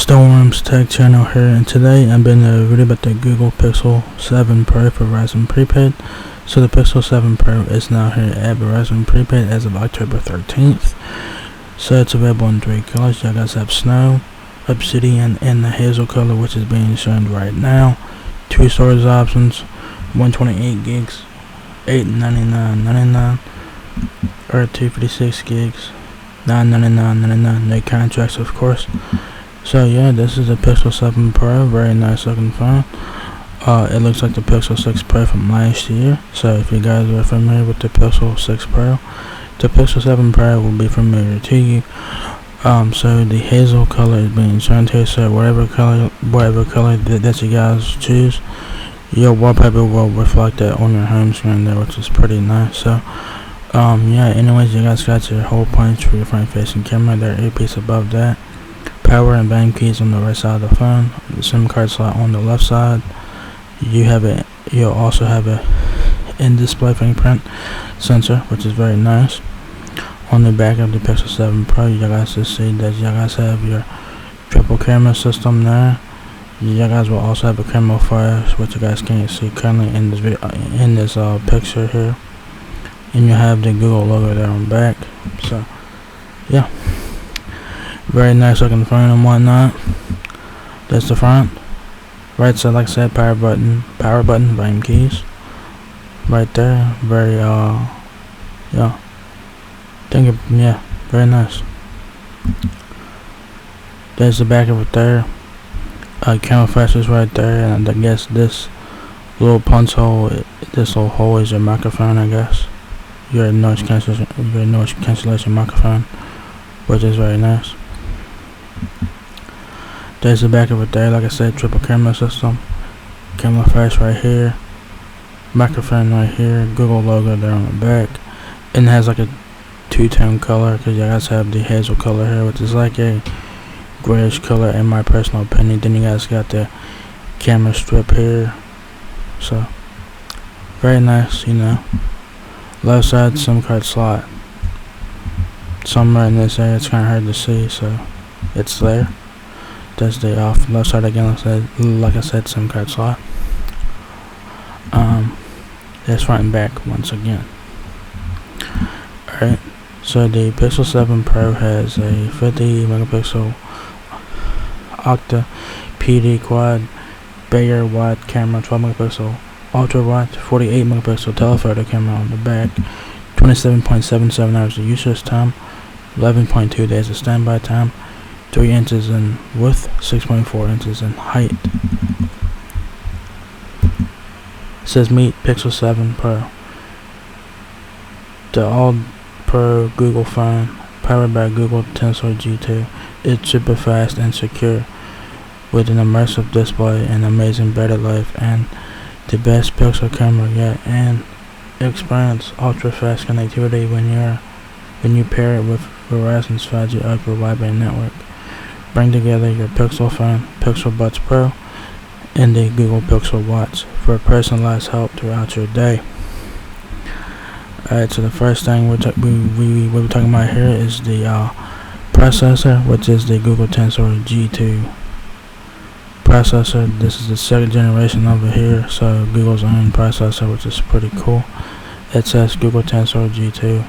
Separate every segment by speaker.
Speaker 1: Storm's Tech channel here, and today I'm doing a video about the Google Pixel 7 Pro for Verizon Prepaid. So the Pixel 7 Pro is now here at Verizon Prepaid as of October 13th. So it's available in 3 colors. You guys have Snow, Obsidian, and the Hazel color, which is being shown right now. 2 storage options, 128 gigs, $899.99, or 256 gigs, $999.99. No contracts, of course. So yeah, this is a Pixel 7 Pro, very nice looking phone. It looks like the Pixel 6 Pro from last year. So if you guys are familiar with the Pixel 6 Pro, the Pixel 7 Pro will be familiar to you. So the hazel color is being shown here. So whatever color that you guys choose, your wallpaper will reflect that on your home screen there, which is pretty nice. So yeah, anyways, you guys got your hole punch for your front facing camera, their earpiece above that. Power and bang keys on the right side of the phone, the SIM card slot on the left side. You'll also have a in-display fingerprint sensor, which is very nice. On the back of the Pixel 7 Pro, you guys will see that you guys have your triple camera system there. You guys will also have a camera flash, which you guys can't see currently in this video, in this picture here. And you have the Google logo there on the back. So yeah, very nice looking phone and whatnot. That's the front. Right side, like I said, power button, volume keys. Right there, very yeah. Yeah, very nice. There's the back of it there. Camera flash is right there, and I guess this little punch hole, this little hole is your microphone, I guess. Your noise cancellation microphone, which is very nice. There's the back of it there, like I said, triple camera system, camera flash right here, microphone right here, Google logo there on the back, and it has like a two-tone color, because you guys have the hazel color here, which is like a grayish color in my personal opinion. Then you guys got the camera strip here, so very nice, you know. Left side SIM card slot, somewhere in this area, it's kind of hard to see, so it's there. That's the left side again, like I said, SIM card slot. That's front and back once again. Alright, so the Pixel 7 Pro has a 50 megapixel octa PD quad Bayer wide camera, 12 megapixel ultra wide 48 megapixel telephoto camera on the back, 27.77 hours of usage time, 11.2 days of standby time, 3 inches in width, 6.4 inches in height. It says meet Pixel 7 Pro. The all-pro Google phone, powered by Google Tensor G2. It's super fast and secure, with an immersive display and amazing battery life, and the best Pixel camera yet, and experience ultra-fast connectivity when you pair it with Verizon's 5G Ultra Wideband network. Bring together your Pixel phone, Pixel Buds Pro, and the Google Pixel Watch for personalized help throughout your day. Alright, so the first thing we're talking about here is the processor, which is the Google Tensor G2 processor. This is the 2nd generation of it here, so Google's own processor, which is pretty cool. It says Google Tensor G2,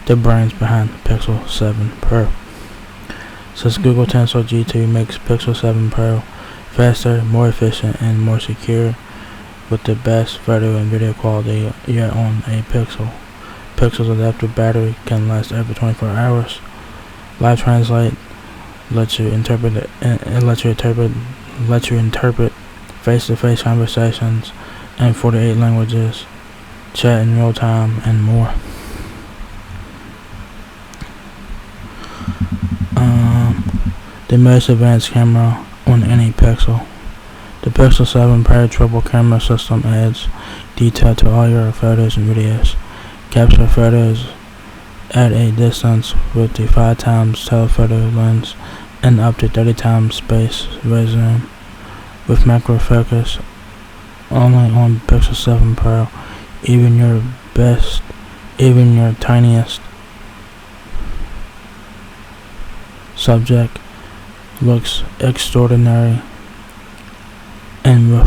Speaker 1: the brains behind the Pixel 7 Pro. Says Google Tensor G2 makes Pixel 7 Pro faster, more efficient, and more secure, with the best photo and video quality yet on a Pixel. Pixel's adaptive battery can last over 24 hours. Live Translate lets you interpret face-to-face conversations in 48 languages, chat in real time, and more. The most advanced camera on any Pixel. The Pixel 7 Pro triple camera system adds detail to all your photos and videos. Capture photos at a distance with the 5 times telephoto lens and up to 30 times space zoom with macro focus only on Pixel 7 Pro. Even your tiniest subject looks extraordinary in real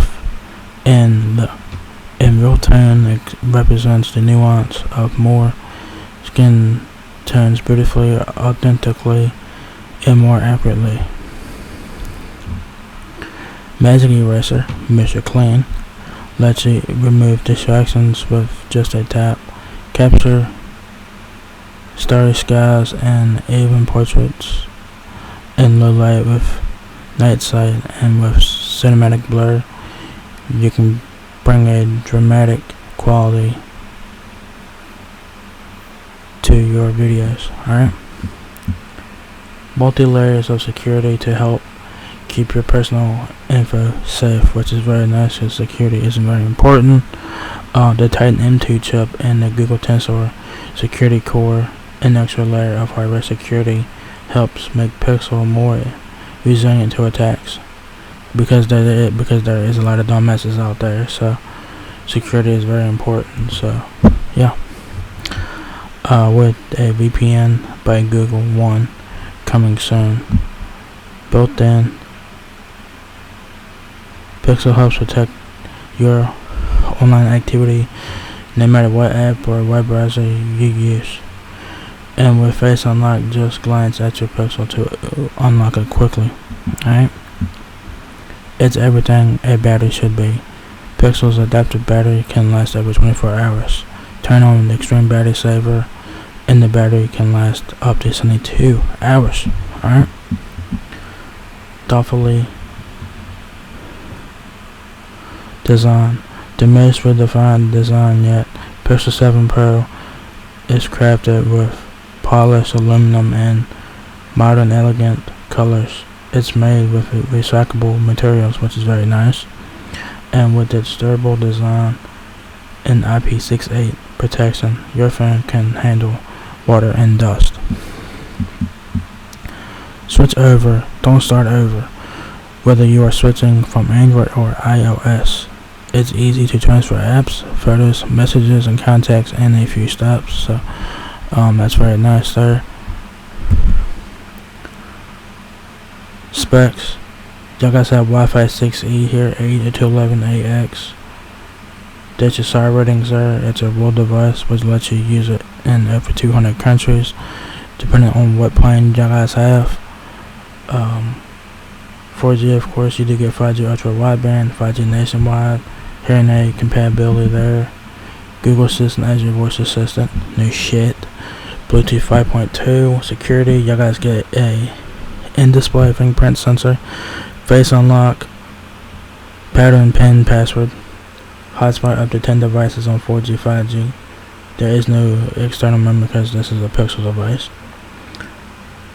Speaker 1: tone. It represents the nuance of more skin tones beautifully, authentically, and more accurately. Magic Eraser, Mr. Clean, lets you remove distractions with just a tap. Capture starry skies and even portraits in low light with night sight, and with cinematic blur you can bring a dramatic quality to your videos. Alright, multi layers of security to help keep your personal info safe, which is very nice because security is very important. The Titan M2 chip and the Google Tensor security core, an extra layer of hardware security, helps make Pixel more resilient to attacks, because there is a lot of dumbasses out there. So security is very important. So yeah, with a VPN by Google One coming soon, built in, Pixel helps protect your online activity no matter what app or web browser you use. And with Face Unlock, just glance at your Pixel to unlock it quickly. Alright? It's everything a battery should be. Pixel's adaptive battery can last over 24 hours. Turn on the extreme battery saver and the battery can last up to 72 hours. Alright? Thoughtfully design. The most redefined design yet, Pixel 7 Pro is crafted with polished aluminum and modern elegant colors. It's made with recyclable materials, which is very nice, and with its durable design and IP68 protection, your phone can handle water and dust. Switch over, don't start over. Whether you are switching from Android or iOS, it's easy to transfer apps, photos, messages, and contacts in a few steps. So that's very nice there. Specs. Y'all guys have Wi-Fi 6E here, 802.11ax. That's your SAR ratings there. It's a world device which lets you use it in over 200 countries, depending on what plan y'all guys have. 4G, of course, you do get 5G ultra wideband, 5G nationwide, hearing aid compatibility there. Google Assistant as your voice assistant, no shit. Bluetooth 5.2, security, y'all guys get a in-display fingerprint sensor, face unlock, pattern pin password, hotspot up to 10 devices on 4G, 5G. There is no external memory because this is a Pixel device.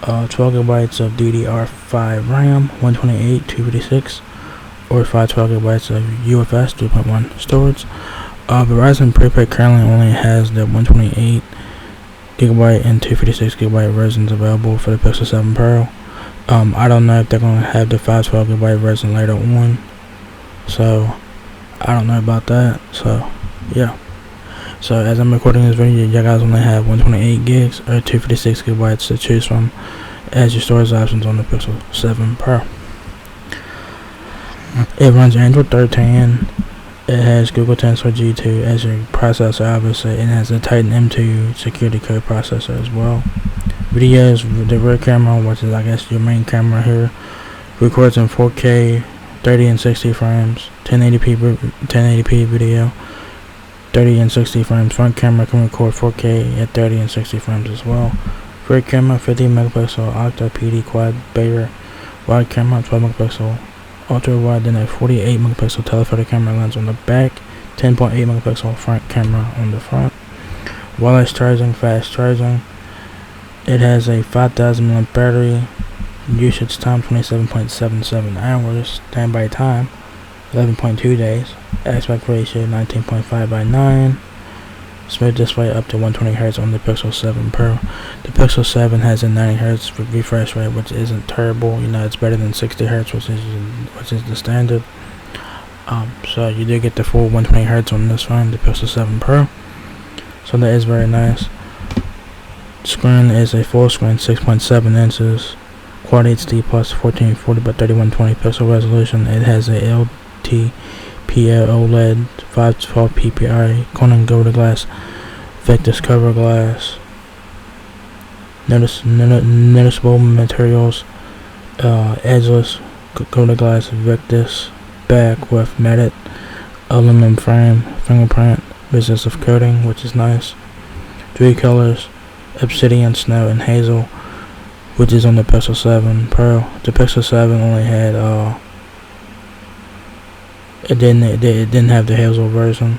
Speaker 1: 12 gigabytes of DDR5 RAM, 128, 256, or 512 gigabytes of UFS 3.1 storage. Verizon Prepaid currently only has the 128 gigabyte and 256 gigabyte versions available for the Pixel 7 Pro. I don't know if they're going to have the 512 gigabyte version later on, so I don't know about that. So yeah, so as I'm recording this video, you guys only have 128 gigs or 256 gigabytes to choose from as your storage options on the Pixel 7 Pro. It runs Android 13. It has Google Tensor G2 as your processor, obviously. It has a Titan M2 security code processor as well. Videos, the rear camera, which is I guess your main camera here, records in 4K, 30 and 60 frames, 1080p video, 30 and 60 frames. Front camera can record 4K at 30 and 60 frames as well. Rear camera, 50 megapixel octa PD quad Bayer. Wide camera, 12 megapixel ultra wide, then a 48 megapixel telephoto camera lens on the back, 10.8 megapixel front camera on the front. Wireless charging, fast charging. It has a 5,000 mAh battery. Usage time 27.77 hours. Standby time 11.2 days. Aspect ratio 19.5:9. Smooth display up to 120Hz on the Pixel 7 Pro. The Pixel 7 has a 90Hz refresh rate, which isn't terrible. You know, it's better than 60Hz, which is the standard. So you do get the full 120Hz on this phone, the Pixel 7 Pro. So that is very nice. Screen is a full screen, 6.7 inches, Quad HD plus 1440 by 3120 pixel resolution. It has a LTPO OLED 512 PPI Corning Gorilla Glass Victus cover glass. Noticeable materials. Edgeless Gorilla Glass Victus back with matted aluminum frame, fingerprint resistive coating, which is nice. 3 colors: Obsidian, Snow, and Hazel, which is on the Pixel 7 Pro. The Pixel 7 only had it didn't have the Hazel version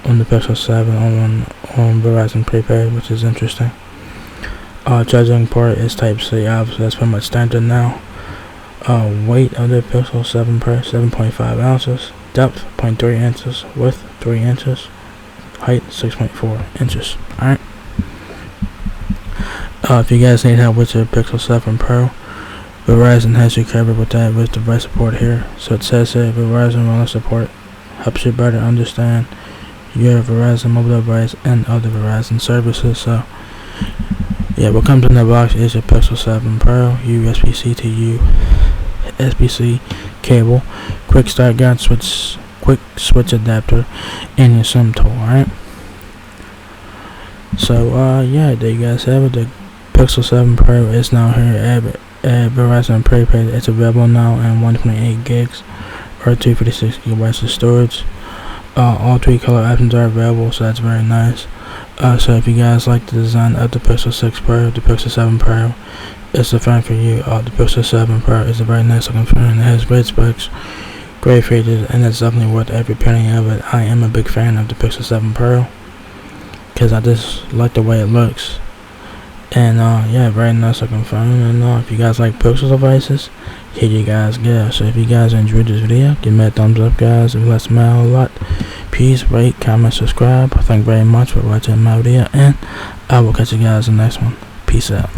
Speaker 1: on the Pixel 7 on Verizon Prepaid, which is interesting. Charging port is Type-C, obviously that's pretty much standard now. Weight of the Pixel 7 Pro, 7.5 ounces. Depth, 0.3 inches. Width, 3 inches. Height, 6.4 inches. Alright. If you guys need help with your Pixel 7 Pro, Verizon has you covered with that with device support here. So it says here, Verizon Wireless Support helps you better understand your Verizon mobile device and other Verizon services. So yeah, what comes in the box is your Pixel 7 Pro, USB-C to USB-C cable, quick start guide switch, quick switch adapter, and your SIM tool. Alright. So yeah, there you guys have it. The Pixel 7 Pro is now here at Verizon Prepaid. It's available now in 128 gigs or 256 gigabytes of storage. All 3 color options are available, so that's very nice. So if you guys like the design of the Pixel 6 Pro, the Pixel 7 Pro, it's the phone for you. The Pixel 7 Pro is a very nice looking phone. It has great specs, great features, and it's definitely worth every penny of it. I am a big fan of the Pixel 7 Pro because I just like the way it looks. And yeah, very nice looking phone. And if you guys like Pixel devices, here you guys go. So if you guys enjoyed this video, give me a thumbs up, guys. It lets me out a lot. Please rate, comment, subscribe. Thank you very much for watching my video, and I will catch you guys in the next one. Peace out.